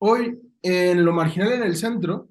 Hoy, en Lo Marginal en el Centro,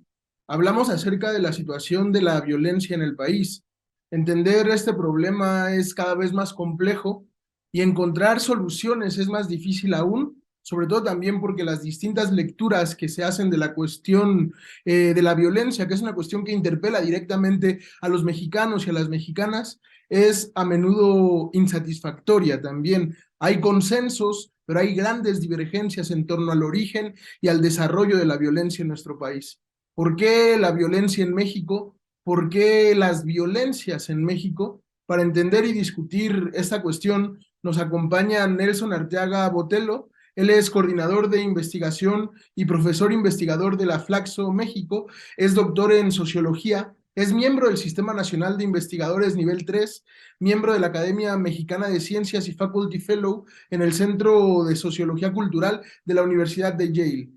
hablamos acerca de la situación de la violencia en el país. Entender este problema es cada vez más complejo y encontrar soluciones es más difícil aún, sobre todo también porque las distintas lecturas que se hacen de la cuestión de la violencia, que es una cuestión que interpela directamente a los mexicanos y a las mexicanas, es a menudo insatisfactoria también. Hay consensos, pero hay grandes divergencias en torno al origen y al desarrollo de la violencia en nuestro país. ¿Por qué la violencia en México? ¿Por qué las violencias en México? Para entender y discutir esta cuestión nos acompaña Nelson Arteaga Botelo. Él es coordinador de investigación y profesor investigador de la Flaxo México, es doctor en sociología, es miembro del Sistema Nacional de Investigadores Nivel 3, miembro de la Academia Mexicana de Ciencias y Faculty Fellow en el Centro de Sociología Cultural de la Universidad de Yale.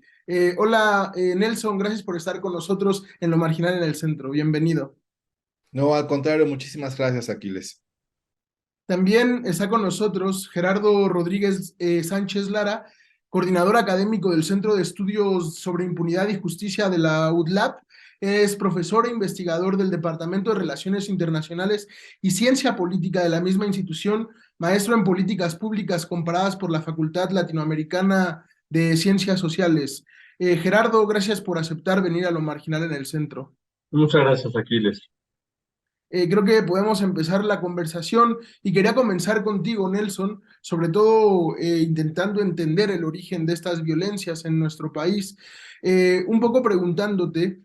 Hola, Nelson, gracias por estar con nosotros en Lo Marginal en el Centro. Bienvenido. No, al contrario, muchísimas gracias, Aquiles. También está con nosotros Gerardo Rodríguez Sánchez Lara, coordinador académico del Centro de Estudios sobre Impunidad y Justicia de la UDLAP. Es profesor e investigador del Departamento de Relaciones Internacionales y Ciencia Política de la misma institución, maestro en Políticas Públicas comparadas por la Facultad Latinoamericana de Ciencias Sociales. Gerardo, gracias por aceptar venir a Lo Marginal en el Centro. Muchas gracias, Aquiles. Creo que podemos empezar la conversación y quería comenzar contigo, Nelson, sobre todo intentando entender el origen de estas violencias en nuestro país, un poco preguntándote,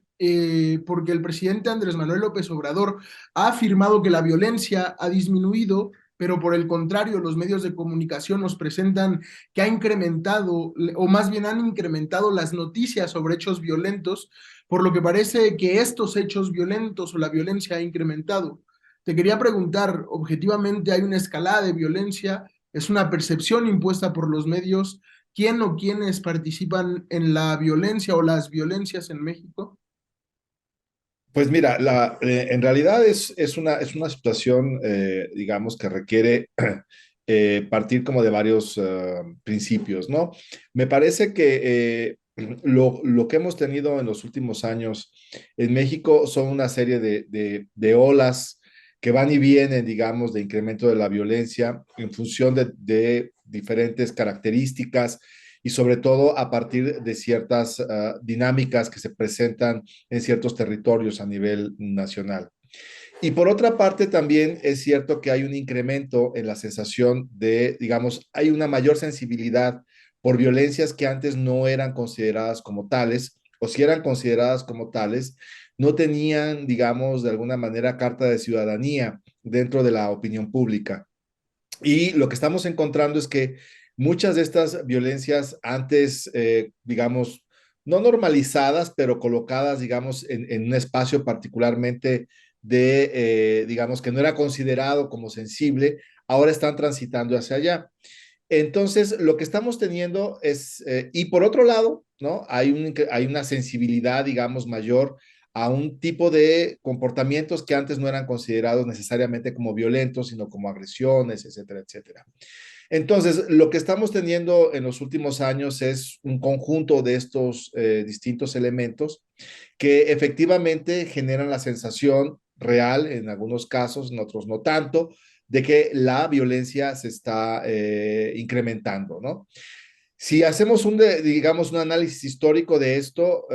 porque el presidente Andrés Manuel López Obrador ha afirmado que la violencia ha disminuido, pero por el contrario, los medios de comunicación nos presentan que ha incrementado, o más bien han incrementado las noticias sobre hechos violentos, por lo que parece que estos hechos violentos o la violencia ha incrementado. Te quería preguntar, objetivamente hay una escalada de violencia, es una percepción impuesta por los medios, ¿quién o quiénes participan en la violencia o las violencias en México? Pues mira, en realidad es una situación, digamos, que requiere partir como de varios principios, ¿no? Me parece que lo que hemos tenido en los últimos años en México son una serie de olas que van y vienen, digamos, de incremento de la violencia en función de diferentes características y sobre todo a partir de ciertas dinámicas que se presentan en ciertos territorios a nivel nacional. Y por otra parte, también es cierto que hay un incremento en la sensación de, digamos, hay una mayor sensibilidad por violencias que antes no eran consideradas como tales, o si eran consideradas como tales, no tenían, digamos, de alguna manera carta de ciudadanía dentro de la opinión pública. Y lo que estamos encontrando es que muchas de estas violencias antes, digamos, no normalizadas, pero colocadas, digamos, en un espacio particularmente digamos, que no era considerado como sensible, ahora están transitando hacia allá. Entonces, lo que estamos teniendo es, y por otro lado, ¿no? Hay una sensibilidad, digamos, mayor a un tipo de comportamientos que antes no eran considerados necesariamente como violentos, sino como agresiones, etcétera, etcétera. Entonces, lo que estamos teniendo en los últimos años es un conjunto de estos distintos elementos que efectivamente generan la sensación real, en algunos casos, en otros no tanto, de que la violencia se está incrementando, ¿no? Si hacemos digamos, un análisis histórico de esto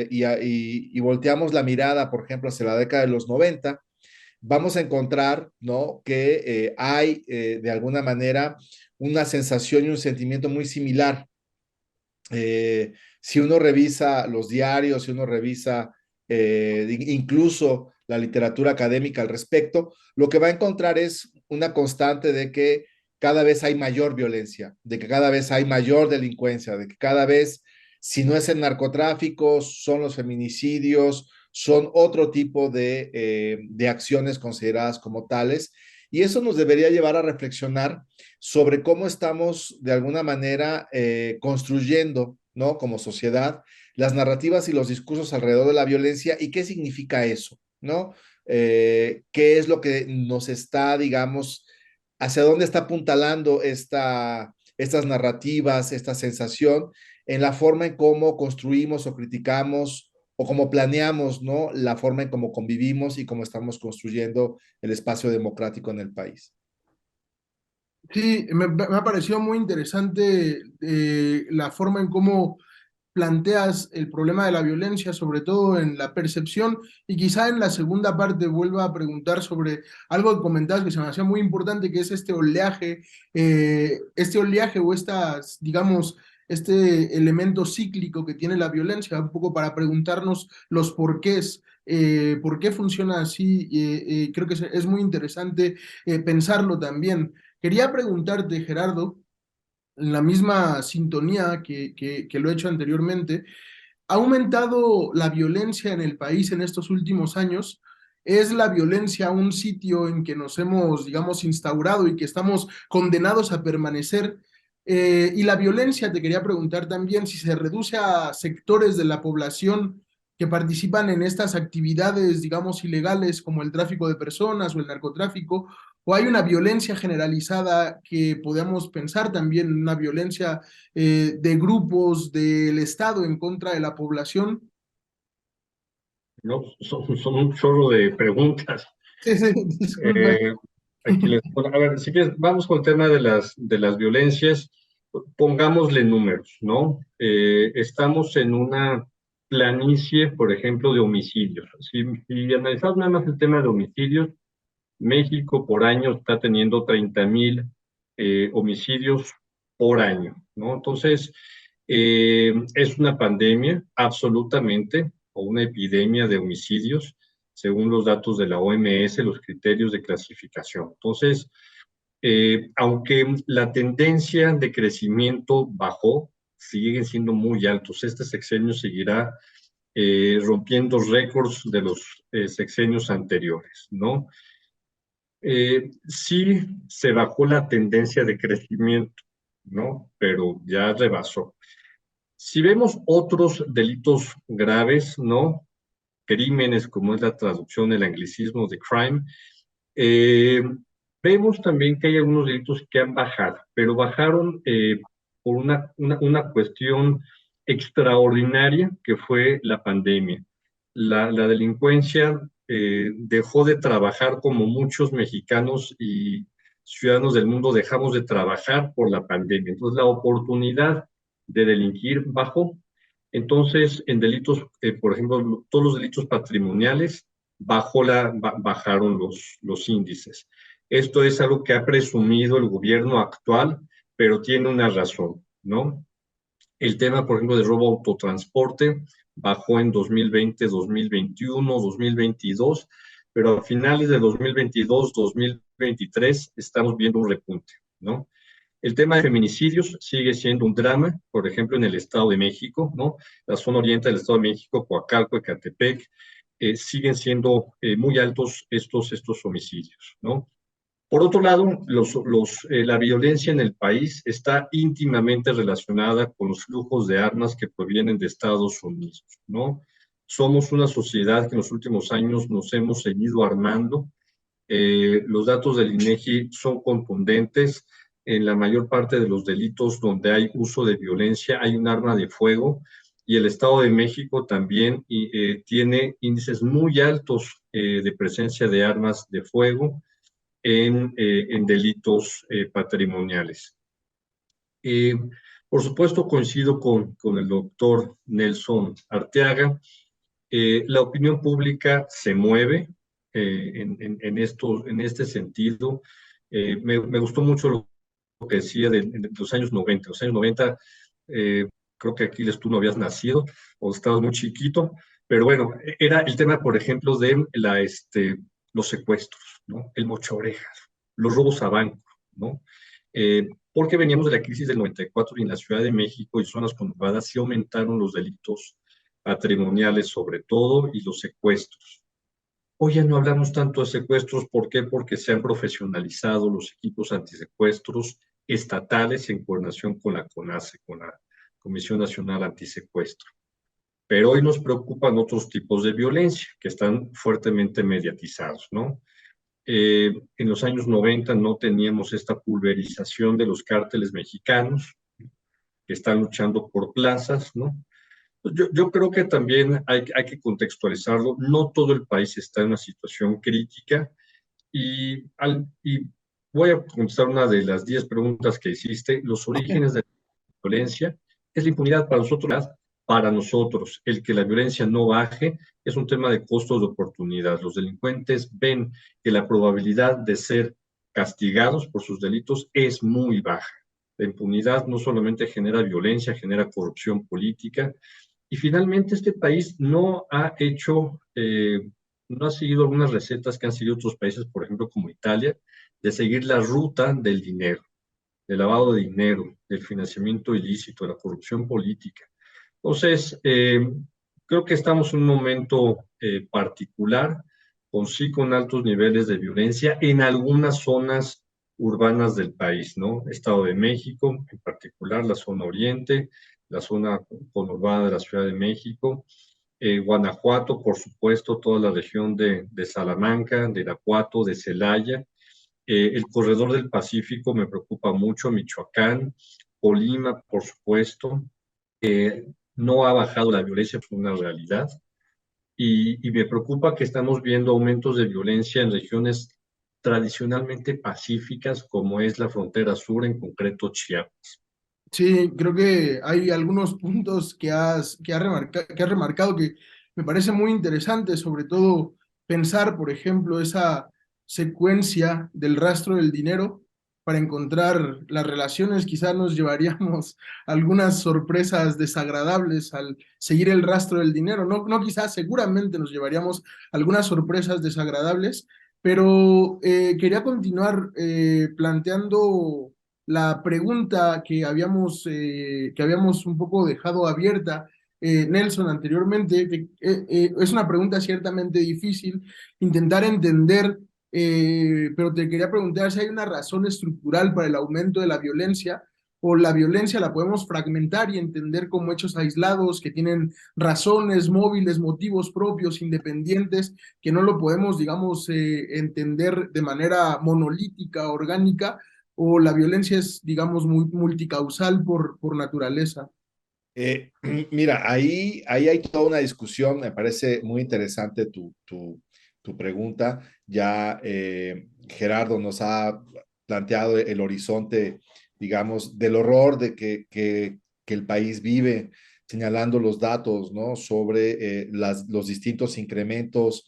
y volteamos la mirada, por ejemplo, hacia la década de los 90, vamos a encontrar, ¿no? Que hay, de alguna manera, una sensación y un sentimiento muy similar. Si uno revisa los diarios, si uno revisa incluso la literatura académica al respecto, lo que va a encontrar es una constante de que cada vez hay mayor violencia, de que cada vez hay mayor delincuencia, de que cada vez Si no es el narcotráfico, son los feminicidios, son otro tipo de acciones consideradas como tales. Y eso nos debería llevar a reflexionar sobre cómo estamos de alguna manera construyendo, ¿no? Como sociedad, las narrativas y los discursos alrededor de la violencia y qué significa eso, ¿no? Qué es lo que nos está, digamos, hacia dónde está apuntalando estas narrativas, esta sensación, en la forma en cómo construimos o criticamos o cómo planeamos, ¿no? La forma en cómo convivimos y cómo estamos construyendo el espacio democrático en el país. Sí, me ha parecido muy interesante la forma en cómo planteas el problema de la violencia, sobre todo en la percepción, y quizá en la segunda parte vuelva a preguntar sobre algo que comentabas que se me hacía muy importante, que es este oleaje o estas, digamos, este elemento cíclico que tiene la violencia, un poco para preguntarnos los porqués. ¿Por qué funciona así? Creo que es muy interesante pensarlo también. Quería preguntarte, Gerardo, en la misma sintonía que lo he hecho anteriormente, ¿ha aumentado la violencia en el país en estos últimos años? ¿Es la violencia un sitio en que nos hemos, digamos, instaurado y que estamos condenados a permanecer? Y la violencia, te quería preguntar también si se reduce a sectores de la población que participan en estas actividades, digamos, ilegales como el tráfico de personas o el narcotráfico, o hay una violencia generalizada que podemos pensar también, una violencia de grupos del Estado en contra de la población. ¿No? Son un chorro de preguntas. Sí, sí, disculpa. Eh, bueno, a ver, si quieres, vamos con el tema de las violencias. Pongámosle números, ¿no? Estamos en una planicie, por ejemplo, de homicidios. Si analizamos nada más el tema de homicidios, México por año está teniendo 30,000 homicidios por año, ¿no? Entonces, es una pandemia, absolutamente, o una epidemia de homicidios, según los datos de la OMS, los criterios de clasificación. Entonces, aunque la tendencia de crecimiento bajó, siguen siendo muy altos. Este sexenio seguirá rompiendo récords de los sexenios anteriores, ¿no? Sí se bajó la tendencia de crecimiento, ¿no? Pero ya rebasó. Si vemos otros delitos graves, ¿no? Crímenes, como es la traducción del anglicismo de crime, eh, vemos también que hay algunos delitos que han bajado, pero bajaron por una cuestión extraordinaria que fue la pandemia. La delincuencia dejó de trabajar como muchos mexicanos y ciudadanos del mundo dejamos de trabajar por la pandemia. Entonces la oportunidad de delinquir bajó. Entonces, en delitos, por ejemplo, todos los delitos patrimoniales bajaron los índices. Esto es algo que ha presumido el gobierno actual, pero tiene una razón, ¿no? El tema, por ejemplo, de robo autotransporte bajó en 2020, 2021, 2022, pero a finales de 2022, 2023 estamos viendo un repunte, ¿no? El tema de feminicidios sigue siendo un drama, por ejemplo, en el Estado de México, ¿no? La zona oriente del Estado de México, Coacalco, Ecatepec, siguen siendo muy altos estos homicidios, ¿no? Por otro lado, la violencia en el país está íntimamente relacionada con los flujos de armas que provienen de Estados Unidos, ¿no? Somos una sociedad que en los últimos años nos hemos seguido armando. Los datos del INEGI son contundentes. En la mayor parte de los delitos donde hay uso de violencia hay un arma de fuego y el Estado de México también tiene índices muy altos de presencia de armas de fuego en delitos patrimoniales. Eh, por supuesto, coincido con el doctor Nelson Arteaga. La opinión pública se mueve en este sentido. Me gustó mucho lo que decía de los años 90. Los años 90, creo que Aquiles tú no habías nacido o estabas muy chiquito, pero bueno, era el tema, por ejemplo, de los secuestros, ¿no? El mocho orejas, los robos a banco, ¿no? porque veníamos de la crisis del 94 y en la Ciudad de México y zonas conurbadas sí aumentaron los delitos patrimoniales sobre todo y los secuestros. Hoy ya no hablamos tanto de secuestros, ¿por qué? Porque se han profesionalizado los equipos antisecuestros estatales en coordinación con la CONACE, con la Comisión Nacional Antisecuestro. Pero hoy nos preocupan otros tipos de violencia que están fuertemente mediatizados, ¿no? En los años 90 no teníamos esta pulverización de los cárteles mexicanos que están luchando por plazas, ¿no? Yo creo que también hay que contextualizarlo. No todo el país está en una situación crítica y voy a contestar una de las 10 preguntas que hiciste. Los orígenes de la violencia es la impunidad para nosotros. El que la violencia no baje es un tema de costos de oportunidad. Los delincuentes ven que la probabilidad de ser castigados por sus delitos es muy baja. La impunidad no solamente genera violencia, genera corrupción política. Y finalmente este país no ha hecho, no ha seguido algunas recetas que han seguido otros países, por ejemplo, como Italia, de seguir la ruta del dinero, del lavado de dinero, del financiamiento ilícito, de la corrupción política. Entonces, creo que estamos en un momento particular, con altos niveles de violencia en algunas zonas urbanas del país, ¿no? Estado de México, en particular la zona oriente, la zona conurbada de la Ciudad de México, Guanajuato, por supuesto, toda la región de Salamanca, de Irapuato, de Celaya, el corredor del Pacífico me preocupa mucho, Michoacán, Colima, por supuesto, no ha bajado la violencia, es una realidad, y me preocupa que estamos viendo aumentos de violencia en regiones tradicionalmente pacíficas, como es la frontera sur, en concreto Chiapas. Sí, creo que hay algunos puntos que has remarcado que me parece muy interesante, sobre todo pensar, por ejemplo, esa secuencia del rastro del dinero para encontrar las relaciones. Quizás nos llevaríamos algunas sorpresas desagradables al seguir el rastro del dinero. No, no quizás, seguramente nos llevaríamos algunas sorpresas desagradables, pero quería continuar planteando la pregunta que habíamos un poco dejado abierta, Nelson, anteriormente, que es una pregunta ciertamente difícil, intentar entender, pero te quería preguntar si hay una razón estructural para el aumento de la violencia o la violencia la podemos fragmentar y entender como hechos aislados que tienen razones móviles, motivos propios, independientes, que no lo podemos, digamos, entender de manera monolítica, orgánica, o la violencia es, digamos, muy multicausal por naturaleza. Mira, ahí hay toda una discusión, me parece muy interesante tu pregunta. Ya Gerardo nos ha planteado el horizonte, digamos, del horror de que el país vive, señalando los datos, ¿no? Sobre los distintos incrementos,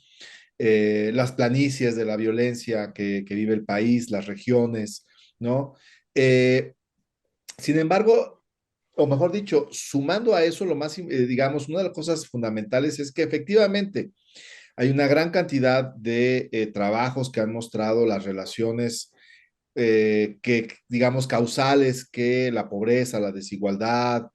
las planicies de la violencia que vive el país, las regiones, ¿no? Eh, Sin embargo, o mejor dicho, sumando a eso, lo más, digamos, una de las cosas fundamentales es que efectivamente hay una gran cantidad de trabajos que han mostrado las relaciones digamos, causales que la pobreza, la desigualdad,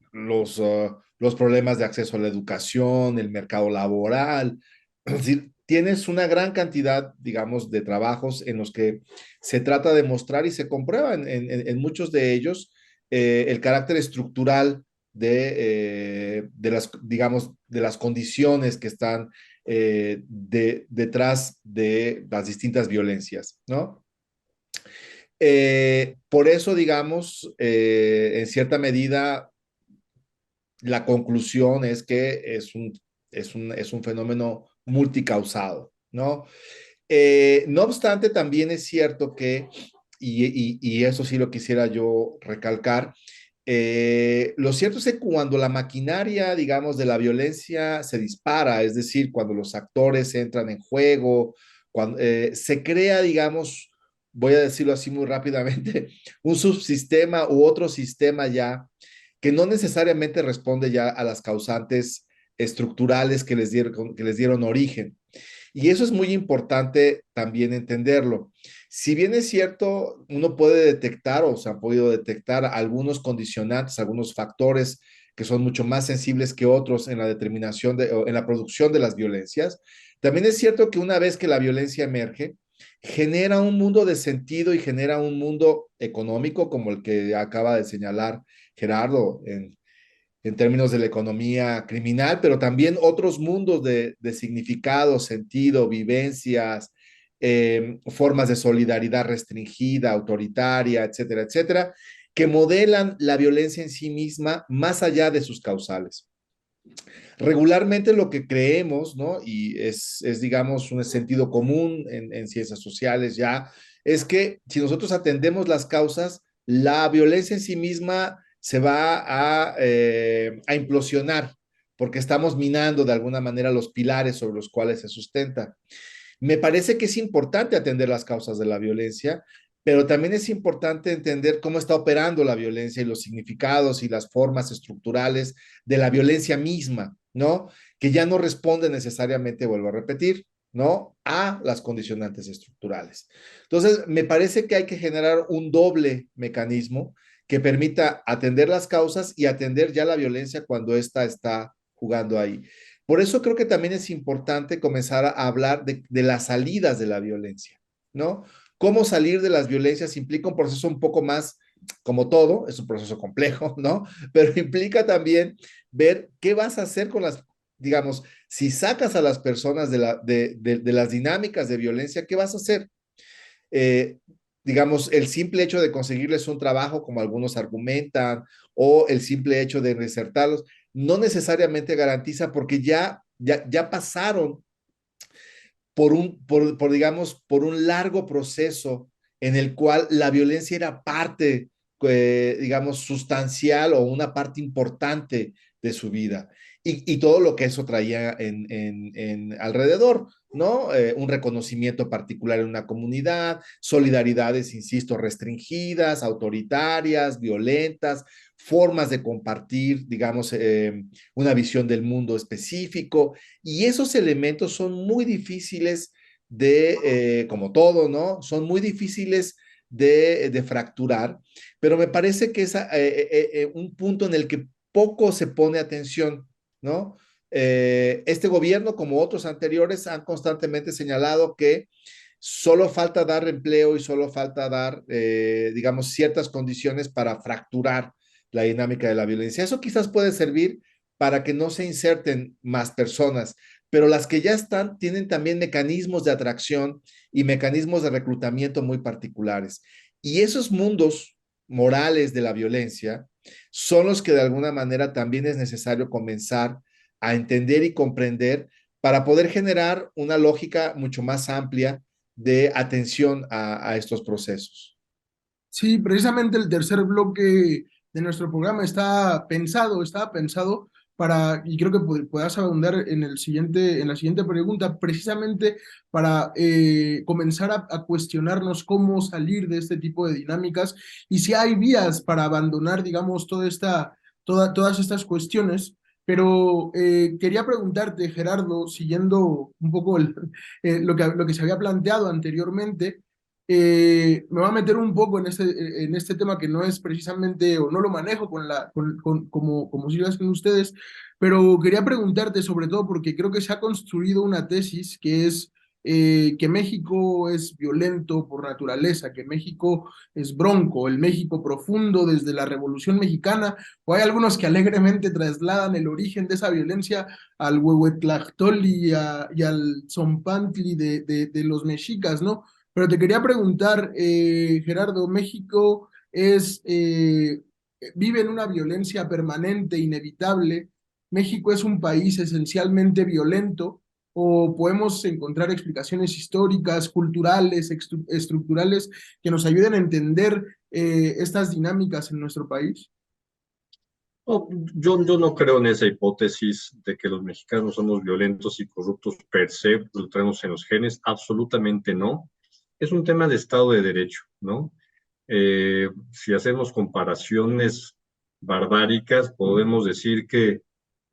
los problemas de acceso a la educación, el mercado laboral. Es decir, tienes una gran cantidad, digamos, de trabajos en los que se trata de mostrar y se comprueba en muchos de ellos el carácter estructural de las, digamos, de las condiciones que están detrás de las distintas violencias, ¿no? Por eso, digamos, en cierta medida, la conclusión es que es un fenómeno multicausado, ¿no? No obstante, también es cierto que, y eso sí lo quisiera yo recalcar, lo cierto es que cuando la maquinaria, digamos, de la violencia se dispara, es decir, cuando los actores entran en juego, cuando se crea, digamos, voy a decirlo así muy rápidamente, un subsistema u otro sistema ya que no necesariamente responde ya a las causantes estructurales que les dieron origen. Y eso es muy importante también entenderlo. Si bien es cierto, uno puede detectar o se han podido detectar algunos condicionantes, algunos factores que son mucho más sensibles que otros en la determinación o en la producción de las violencias, también es cierto que una vez que la violencia emerge, genera un mundo de sentido y genera un mundo económico como el que acaba de señalar Gerardo en términos de la economía criminal, pero también otros mundos de significado, sentido, vivencias, formas de solidaridad restringida, autoritaria, etcétera, etcétera, que modelan la violencia en sí misma más allá de sus causales. Regularmente lo que creemos, ¿no? Y digamos, un sentido común en ciencias sociales ya, es que si nosotros atendemos las causas, la violencia en sí misma se va a implosionar, porque estamos minando de alguna manera los pilares sobre los cuales se sustenta. Me parece que es importante atender las causas de la violencia, pero también es importante entender cómo está operando la violencia y los significados y las formas estructurales de la violencia misma, ¿no? Que ya no responde necesariamente, vuelvo a repetir, ¿no? A las condicionantes estructurales. Entonces, me parece que hay que generar un doble mecanismo que permita atender las causas y atender ya la violencia cuando ésta está jugando ahí. Por eso creo que también es importante comenzar a hablar de las salidas de la violencia, ¿no? Cómo salir de las violencias implica un proceso un poco más, como todo, es un proceso complejo, ¿no? Pero implica también ver qué vas a hacer con las, digamos, si sacas a las personas de las dinámicas de violencia, ¿qué vas a hacer? Eh, digamos, el simple hecho de conseguirles un trabajo, como algunos argumentan, o el simple hecho de reinsertarlos, no necesariamente garantiza porque ya pasaron digamos, por un largo proceso en el cual la violencia era parte, digamos, sustancial o una parte importante de su vida. Y todo lo que eso traía alrededor, ¿no? Un reconocimiento particular en una comunidad, solidaridades, insisto, restringidas, autoritarias, violentas, formas de compartir, digamos, una visión del mundo específico, y esos elementos son muy difíciles como todo, ¿no? Son muy difíciles de fracturar, pero me parece que es un punto en el que poco se pone atención, ¿no? Este gobierno, como otros anteriores, han constantemente señalado que solo falta dar empleo y solo falta dar, digamos, ciertas condiciones para fracturar la dinámica de la violencia. Eso quizás puede servir para que no se inserten más personas, pero las que ya están tienen también mecanismos de atracción y mecanismos de reclutamiento muy particulares. Y esos mundos morales de la violencia son los que de alguna manera también es necesario comenzar a entender y comprender para poder generar una lógica mucho más amplia de atención a estos procesos. Sí, precisamente el tercer bloque de nuestro programa estaba pensado para, y creo que puedas abundar en en la siguiente pregunta, precisamente para comenzar a cuestionarnos cómo salir de este tipo de dinámicas y si hay vías para abandonar, digamos, todas estas cuestiones. Pero quería preguntarte, Gerardo, siguiendo un poco lo que se había planteado anteriormente, me voy a meter un poco en este tema que no es precisamente, o no lo manejo como si lo hacen ustedes, pero quería preguntarte sobre todo porque creo que se ha construido una tesis que es que México es violento por naturaleza, que México es bronco, el México profundo desde la Revolución Mexicana, o hay algunos que alegremente trasladan el origen de esa violencia al Huehuetlactoli y al Zompantli de los mexicas, ¿no? Pero te quería preguntar, Gerardo, ¿México vive en una violencia permanente, inevitable? ¿México es un país esencialmente violento? ¿O podemos encontrar explicaciones históricas, culturales, estructurales que nos ayuden a entender estas dinámicas en nuestro país? No, yo no creo en esa hipótesis de que los mexicanos somos violentos y corruptos per se, lo traemos en los genes, absolutamente no. Es un tema de Estado de Derecho, ¿no? Si hacemos comparaciones barbáricas, podemos decir que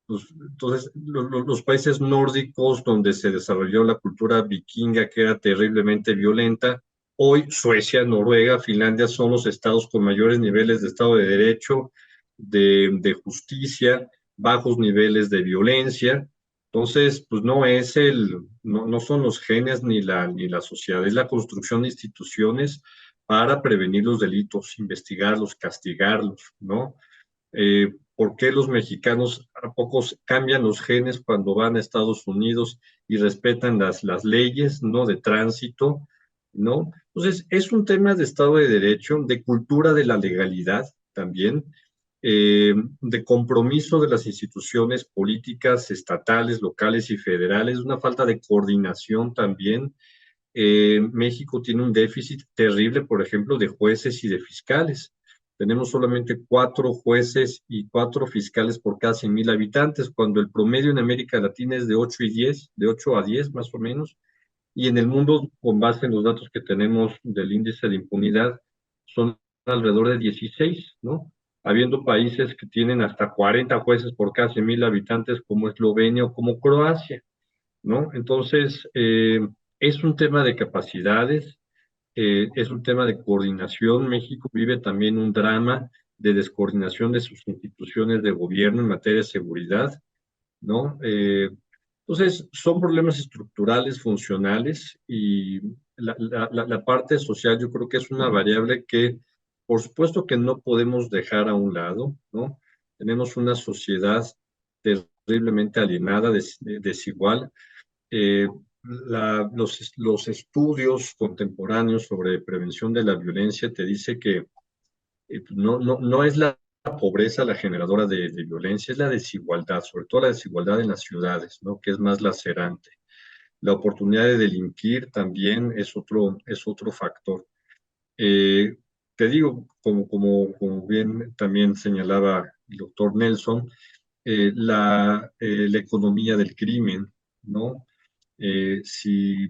pues, entonces, los países nórdicos donde se desarrolló la cultura vikinga, que era terriblemente violenta, Hoy Suecia, Noruega, Finlandia son los estados con mayores niveles de Estado de Derecho, de justicia, bajos niveles de violencia. Entonces, pues no son los genes ni la sociedad, es la construcción de instituciones para prevenir los delitos, investigarlos, castigarlos, ¿no? ¿Por qué los mexicanos a pocos cambian los genes cuando van a Estados Unidos y respetan las leyes, ¿no? De tránsito, ¿no? Entonces, es un tema de Estado de Derecho, de cultura de la legalidad también, de compromiso de las instituciones políticas, estatales, locales y federales, una falta de coordinación también. México tiene un déficit terrible, por ejemplo, de jueces y de fiscales. Tenemos solamente 4 jueces y 4 fiscales por cada 100,000 habitantes, cuando el promedio en América Latina es de 8 y 10, de 8 a 10 más o menos, y en el mundo, con base en los datos que tenemos del índice de impunidad, son alrededor de 16, ¿no? Habiendo países que tienen hasta 40 jueces por cada 100,000 habitantes, como Eslovenia o como Croacia, ¿no? Entonces, es un tema de capacidades, es un tema de coordinación. México vive también un drama de descoordinación de sus instituciones de gobierno en materia de seguridad, ¿no? Entonces, son problemas estructurales, funcionales, y la parte social yo creo que es una variable que, por supuesto que no podemos dejar a un lado, ¿no? Tenemos una sociedad terriblemente alienada, desigual. eh, los estudios contemporáneos sobre prevención de la violencia te dice que no es la pobreza la generadora de violencia, es la desigualdad, sobre todo la desigualdad en las ciudades, ¿no? Que es más lacerante. La oportunidad de delinquir también es otro factor. Eh, Te digo, como bien también señalaba el doctor Nelson, la economía del crimen, ¿no? Si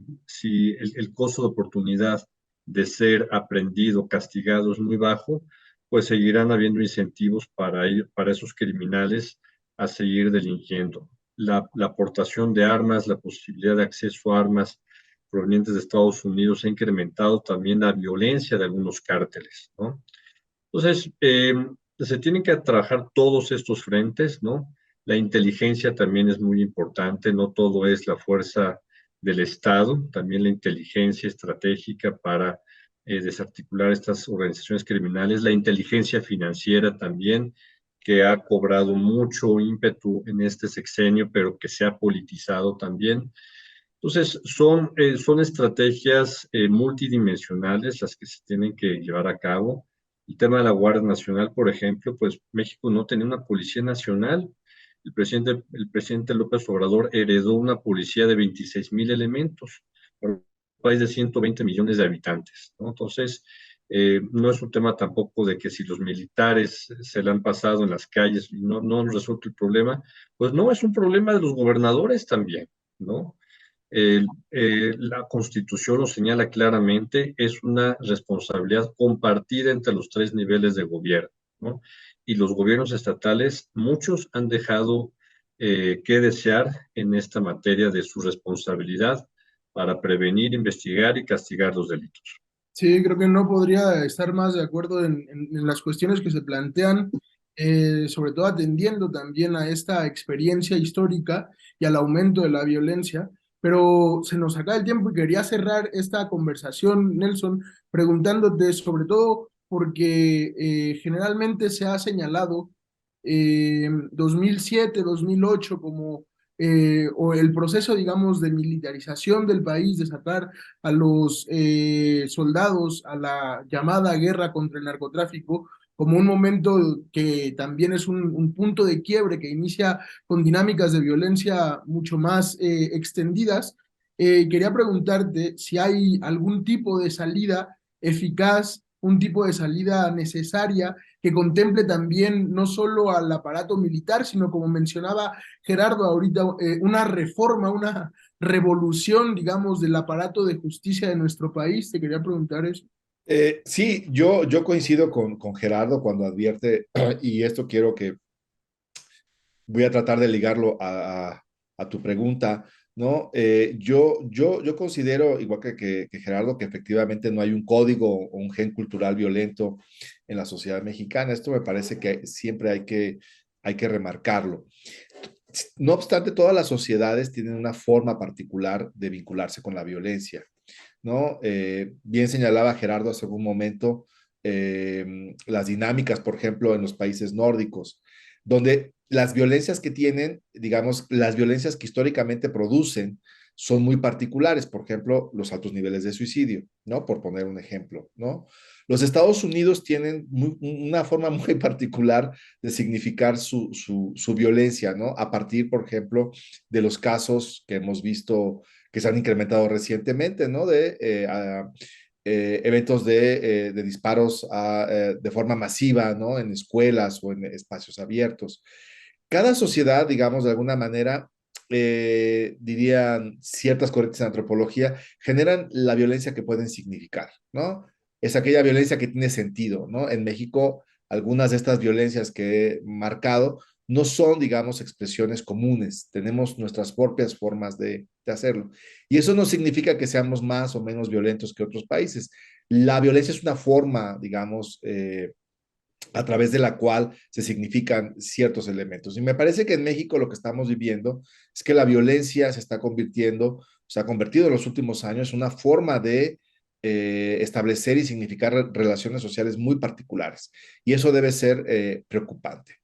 el costo de oportunidad de ser aprendido, castigado es muy bajo, pues seguirán habiendo incentivos para esos criminales a seguir delinquiendo. La aportación de armas, la posibilidad de acceso a armas provenientes de Estados Unidos ha incrementado también la violencia de algunos cárteles, ¿no? Entonces, se tienen que trabajar todos estos frentes, ¿no? La inteligencia también es muy importante, no todo es la fuerza del Estado, también la inteligencia estratégica para desarticular estas organizaciones criminales, la inteligencia financiera también, que ha cobrado mucho ímpetu en este sexenio, pero que se ha politizado también. Entonces, son estrategias multidimensionales las que se tienen que llevar a cabo. El tema de la Guardia Nacional, por ejemplo, pues México no tenía una policía nacional. El presidente López Obrador heredó una policía de 26,000 elementos para un país de 120 millones de habitantes, ¿no? Entonces, no es un tema tampoco de que si los militares se la han pasado en las calles y no han resuelto el problema, pues no, es un problema de los gobernadores también, ¿no? La Constitución lo señala claramente, es una responsabilidad compartida entre los 3 niveles de gobierno, ¿no? Y los gobiernos estatales, muchos han dejado que desear en esta materia de su responsabilidad para prevenir, investigar y castigar los delitos. Sí, creo que no podría estar más de acuerdo en las cuestiones que se plantean, sobre todo atendiendo también a esta experiencia histórica y al aumento de la violencia. Pero se nos acaba el tiempo y quería cerrar esta conversación, Nelson, preguntándote sobre todo porque generalmente se ha señalado 2007, 2008 como o el proceso, digamos, de militarización del país, de sacar a los soldados a la llamada guerra contra el narcotráfico como un momento que también es un punto de quiebre que inicia con dinámicas de violencia mucho más extendidas. Quería preguntarte si hay algún tipo de salida eficaz, un tipo de salida necesaria que contemple también no solo al aparato militar, sino como mencionaba Gerardo ahorita, una reforma, una revolución, digamos, del aparato de justicia de nuestro país. Te quería preguntar eso. Sí, yo coincido con Gerardo cuando advierte, y esto quiero que voy a tratar de ligarlo a tu pregunta. ¿no? Yo considero, igual que Gerardo, que efectivamente no hay un código o un gen cultural violento en la sociedad mexicana. Esto me parece que siempre hay que remarcarlo. No obstante, todas las sociedades tienen una forma particular de vincularse con la violencia, ¿no? Bien señalaba Gerardo hace un momento las dinámicas, por ejemplo, en los países nórdicos, donde las violencias que tienen, digamos, las violencias que históricamente producen son muy particulares, por ejemplo, los altos niveles de suicidio, ¿no? Por poner un ejemplo, ¿no? Los Estados Unidos tienen una forma muy particular de significar su violencia, ¿no? A partir, por ejemplo, de los casos que hemos visto que se han incrementado recientemente, ¿no? Eventos de disparos de forma masiva, ¿no? En escuelas o en espacios abiertos. Cada sociedad, digamos, de alguna manera, dirían ciertas corrientes en antropología, generan la violencia que pueden significar, ¿no? Es aquella violencia que tiene sentido, ¿no? En México, algunas de estas violencias que he marcado no son, digamos, expresiones comunes. Tenemos nuestras propias formas de hacerlo. Y eso no significa que seamos más o menos violentos que otros países. La violencia es una forma, digamos, a través de la cual se significan ciertos elementos. Y me parece que en México lo que estamos viviendo es que la violencia se está convirtiendo, se ha convertido en los últimos años en una forma de establecer y significar relaciones sociales muy particulares. Y eso debe ser preocupante.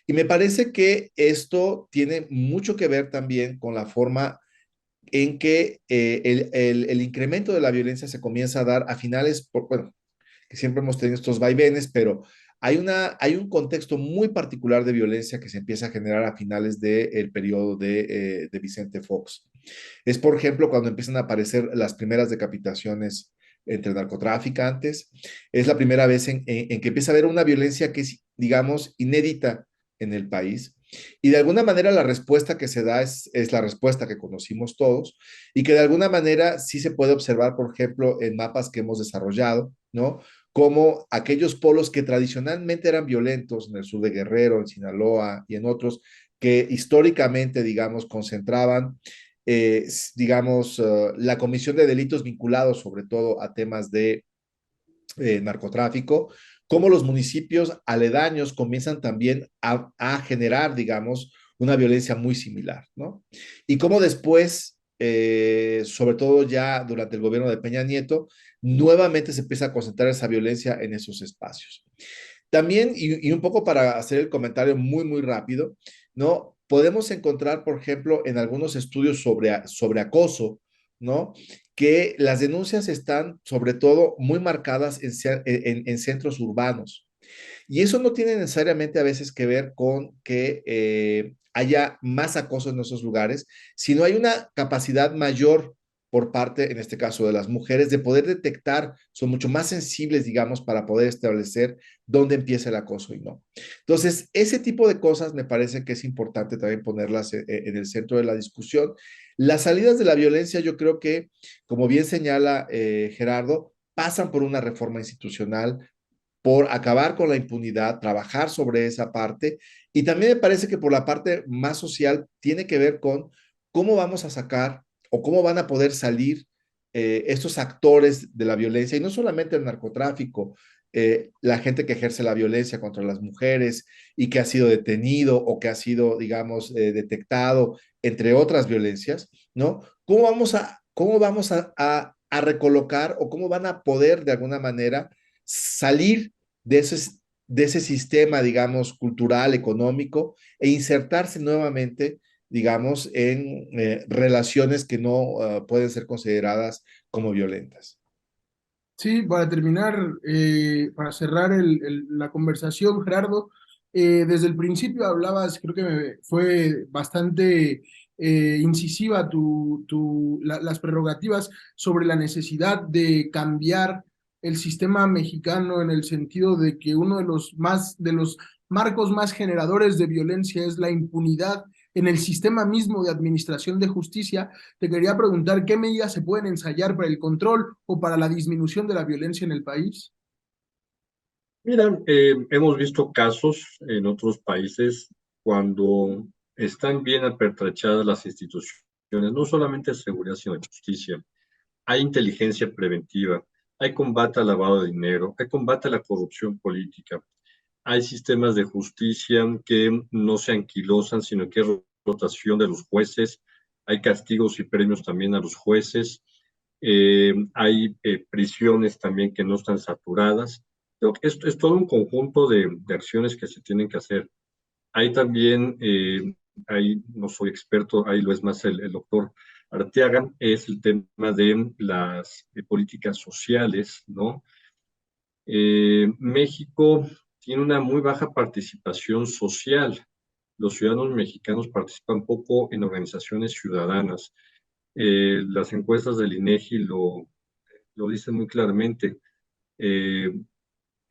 Y me parece que esto tiene mucho que ver también con la forma en que el incremento de la violencia se comienza a dar a finales, bueno, que siempre hemos tenido estos vaivenes, pero hay un contexto muy particular de violencia que se empieza a generar a finales del periodo de Vicente Fox. Es, por ejemplo, cuando empiezan a aparecer las primeras decapitaciones entre narcotraficantes. Es la primera vez en que empieza a haber una violencia que es, digamos, inédita en el país. Y de alguna manera la respuesta que se da es la respuesta que conocimos todos y que de alguna manera sí se puede observar, por ejemplo, en mapas que hemos desarrollado, ¿no? Como aquellos polos que tradicionalmente eran violentos en el sur de Guerrero, en Sinaloa y en otros, que históricamente, digamos, concentraban digamos, la comisión de delitos vinculados sobre todo a temas de narcotráfico, cómo los municipios aledaños comienzan también a generar, digamos, una violencia muy similar, ¿no? Y cómo después, sobre todo ya durante el gobierno de Peña Nieto, nuevamente se empieza a concentrar esa violencia en esos espacios. También, y un poco para hacer el comentario muy rápido, ¿no? Podemos encontrar, por ejemplo, en algunos estudios sobre acoso, ¿no? Que las denuncias están sobre todo muy marcadas en centros urbanos. Y eso no tiene necesariamente a veces que ver con que haya más acoso en esos lugares, sino hay una capacidad mayor por parte, en este caso, de las mujeres, de poder detectar, son mucho más sensibles, digamos, para poder establecer dónde empieza el acoso y no. Entonces, ese tipo de cosas me parece que es importante también ponerlas en el centro de la discusión. Las salidas de la violencia, yo creo que, como bien señala Gerardo, pasan por una reforma institucional, por acabar con la impunidad, trabajar sobre esa parte. Y también me parece que por la parte más social tiene que ver con cómo vamos a sacar o cómo van a poder salir estos actores de la violencia, y no solamente el narcotráfico, la gente que ejerce la violencia contra las mujeres y que ha sido detenido o que ha sido, digamos, detectado, entre otras violencias, ¿no? Cómo vamos a recolocar o cómo van a poder de alguna manera salir de de ese sistema, digamos, cultural, económico, e insertarse nuevamente, digamos, en relaciones que no pueden ser consideradas como violentas. Sí, para terminar, para cerrar la conversación, Gerardo, desde el principio hablabas, creo que fue bastante incisiva las prerrogativas sobre la necesidad de cambiar el sistema mexicano en el sentido de que uno de los marcos más generadores de violencia es la impunidad en el sistema mismo de administración de justicia. Te quería preguntar qué medidas se pueden ensayar para el control o para la disminución de la violencia en el país. Mira, hemos visto casos en otros países cuando están bien apertrachadas las instituciones no solamente de seguridad, sino de justicia. Hay inteligencia preventiva, hay combate al lavado de dinero, hay combate a la corrupción política, hay sistemas de justicia que no se anquilosan, sino que hay rotación de los jueces, hay castigos y premios también a los jueces, hay prisiones también que no están saturadas. Creo que esto es todo un conjunto de acciones que se tienen que hacer. Hay también, no soy experto, ahí lo es más el doctor Arteaga, es el tema de las políticas sociales, ¿no? México tiene una muy baja participación social. Los ciudadanos mexicanos participan poco en organizaciones ciudadanas. Las encuestas del INEGI lo dicen muy claramente. Eh,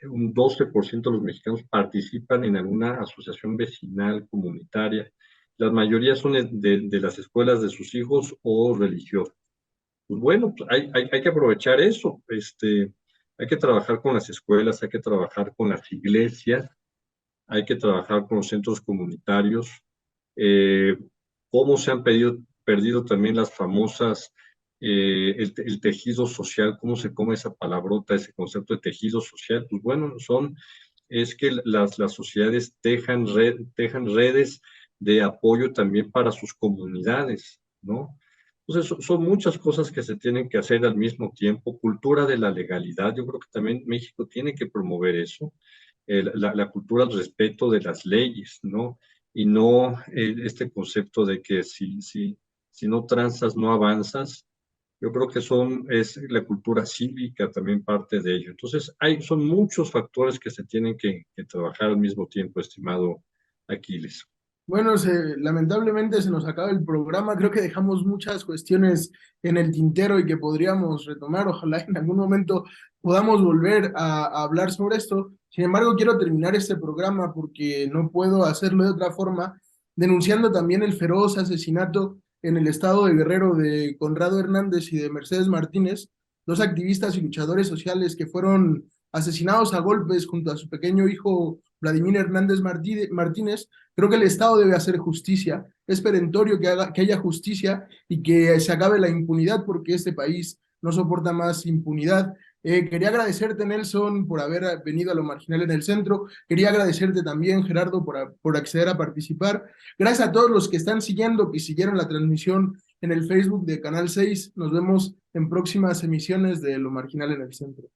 un 12% de los mexicanos participan en alguna asociación vecinal, comunitaria. La mayoría son de las escuelas de sus hijos o religiosas. Pues bueno, pues hay que aprovechar eso. Hay que trabajar con las escuelas, hay que trabajar con las iglesias, hay que trabajar con los centros comunitarios. Eh, Cómo se han perdido también las famosas, el tejido social, cómo se come esa palabrota, ese concepto de tejido social. Pues bueno, es que las sociedades tejan redes de apoyo también para sus comunidades, ¿no? Entonces, son muchas cosas que se tienen que hacer al mismo tiempo. Cultura de la legalidad, yo creo que también México tiene que promover eso, la cultura del respeto de las leyes, ¿no? Y no este concepto de que si no transas, no avanzas. Yo creo que es la cultura cívica también parte de ello. Entonces, son muchos factores que se tienen que trabajar al mismo tiempo, estimado Aquiles. Bueno, lamentablemente se nos acaba el programa. Creo que dejamos muchas cuestiones en el tintero y que podríamos retomar. Ojalá en algún momento podamos volver a hablar sobre esto. Sin embargo, quiero terminar este programa porque no puedo hacerlo de otra forma, denunciando también el feroz asesinato en el estado de Guerrero de Conrado Hernández y de Mercedes Martínez, dos activistas y luchadores sociales que fueron asesinados a golpes junto a su pequeño hijo Vladimir Hernández Martínez. Creo que el Estado debe hacer justicia. Es perentorio que haya justicia y que se acabe la impunidad porque este país no soporta más impunidad. Quería agradecerte, Nelson, por haber venido a Lo Marginal en el Centro. Quería agradecerte también, Gerardo, por acceder a participar. Gracias a todos los que están siguiendo, que siguieron la transmisión en el Facebook de Canal 6. Nos vemos en próximas emisiones de Lo Marginal en el Centro.